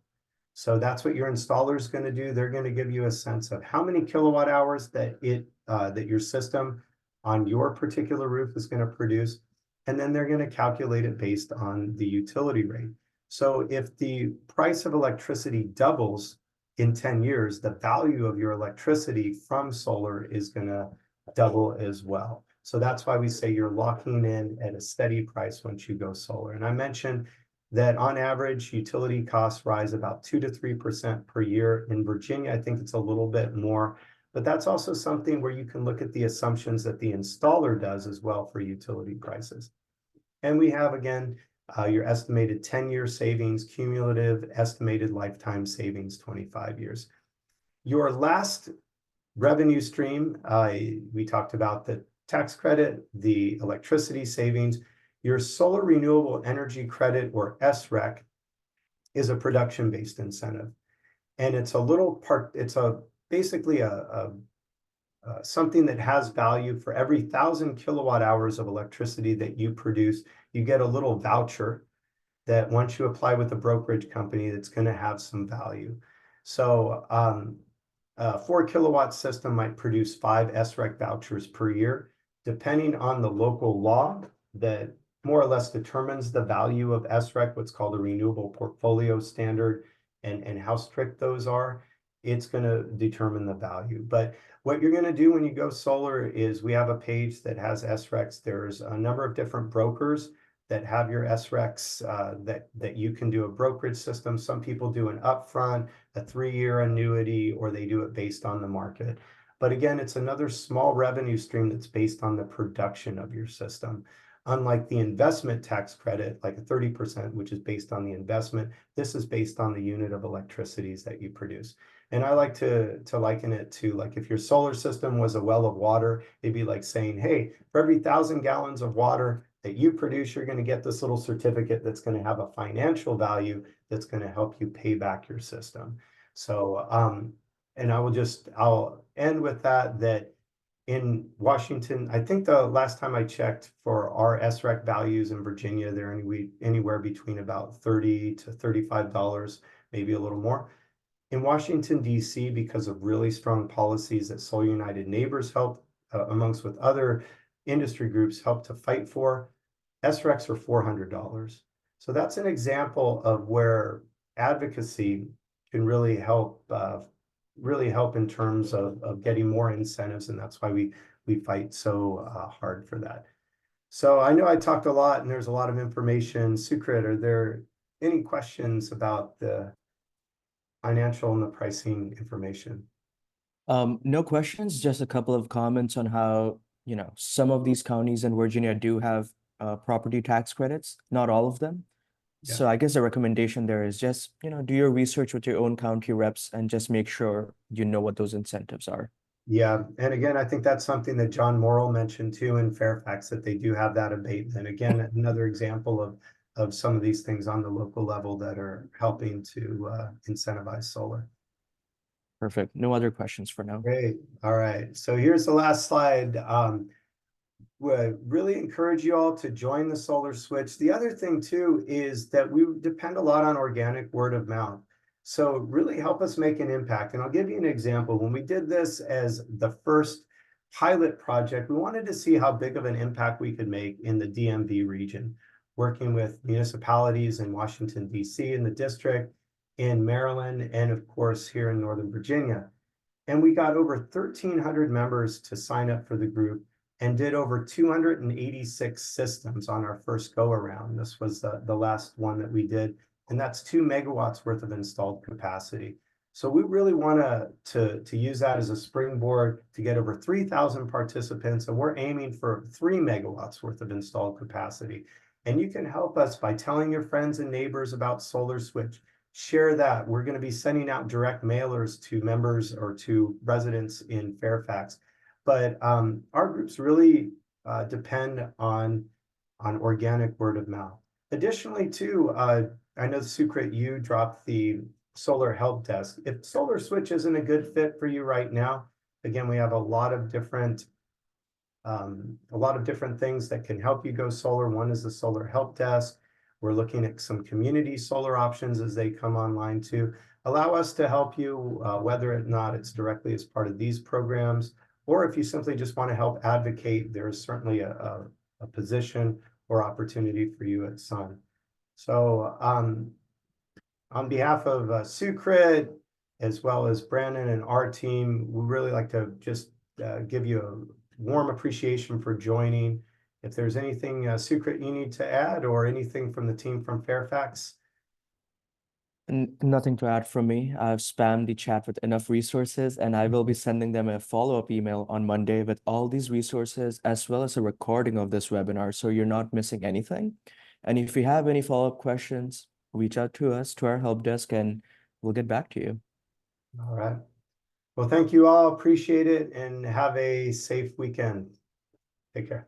So that's what your installer is going to do. They're going to give you a sense of how many kilowatt hours that your system on your particular roof is going to produce. And then they're going to calculate it based on the utility rate. So if the price of electricity doubles in 10 years, the value of your electricity from solar is going to double as well. So that's why we say you're locking in at a steady price once you go solar. And I mentioned that on average, utility costs rise about 2 to 3% per year. In Virginia, I think it's a little bit more, but that's also something where you can look at the assumptions that the installer does as well for utility prices. And we have, again, your estimated 10-year savings, cumulative estimated lifetime savings, 25 years. Your last revenue stream, we talked about the tax credit, the electricity savings. Your solar renewable energy credit, or SREC, is a production-based incentive. And it's a little part, it's basically something that has value. For every 1,000 kilowatt hours of electricity that you produce, you get a little voucher that once you apply with a brokerage company, that's going to have some value. So a 4 kilowatt system might produce 5 SREC vouchers per year, depending on the local law that more or less determines the value of SREC, what's called a renewable portfolio standard, and how strict those are. It's going to determine the value. But what you're going to do when you go solar is, we have a page that has SRECs. There's a number of different brokers that have your SRECs that you can do a brokerage system. Some people do an upfront, a 3-year annuity, or they do it based on the market. But again, it's another small revenue stream that's based on the production of your system. Unlike the investment tax credit, like a 30%, which is based on the investment, this is based on the unit of electricities that you produce. And I like to liken it to, like, if your solar system was a well of water, it'd be like saying, hey, for every 1,000 gallons of water that you produce, you're going to get this little certificate that's going to have a financial value that's going to help you pay back your system. So, and I'll end with that in Washington, I think the last time I checked for our SREC values in Virginia, they're anywhere between about $30 to $35, maybe a little more. In Washington, D.C., because of really strong policies that Solar United Neighbors helped, amongst with other industry groups, helped to fight for, SRECs are $400. So that's an example of where advocacy can really help in terms of getting more incentives, and that's why we fight so hard for that. So I know I talked a lot and there's a lot of information. Sukrit, are there any questions about the financial and the pricing information? No questions, just a couple of comments on how, some of these counties in Virginia do have property tax credits, not all of them. Yeah. So I guess the recommendation there is just, do your research with your own county reps and just make sure you know what those incentives are. Yeah, and again, I think that's something that John Morrill mentioned too in Fairfax, that they do have that abatement. Again, another example of some of these things on the local level that are helping to incentivize solar. Perfect. No other questions for now. Great. All right. So here's the last slide. Would really encourage you all to join the Solar Switch. The other thing too is that we depend a lot on organic word of mouth. So really help us make an impact. And I'll give you an example. When we did this as the first pilot project, we wanted to see how big of an impact we could make in the DMV region, working with municipalities in Washington, D.C., in the district, in Maryland, and of course here in Northern Virginia. And we got over 1,300 members to sign up for the group and did over 286 systems on our first go around. This was the last one that we did, and that's 2 megawatts worth of installed capacity. So we really want to use that as a springboard to get over 3,000 participants, and we're aiming for 3 megawatts worth of installed capacity. And you can help us by telling your friends and neighbors about Solar Switch. Share that. We're going to be sending out direct mailers to members or to residents in Fairfax. But our groups really depend on organic word of mouth. Additionally, too, I know Sukrit, you dropped the solar help desk. If Solar Switch isn't a good fit for you right now, again, we have a lot of different things that can help you go solar. One is the solar help desk. We're looking at some community solar options as they come online too. Allow us to help you, whether or not it's directly as part of these programs, or if you simply just want to help advocate, there's certainly a position or opportunity for you at Sun. So on behalf of Sukrit, as well as Brandon and our team, we really like to just give you a warm appreciation for joining. If there's anything, Sukrit, you need to add, or anything from the team from Fairfax? Nothing to add from me. I've spammed the chat with enough resources, and I will be sending them a follow-up email on Monday with all these resources, as well as a recording of this webinar, so you're not missing anything. And if you have any follow-up questions, reach out to us, to our help desk, and we'll get back to you. All right. Well, thank you all. Appreciate it, and have a safe weekend. Take care.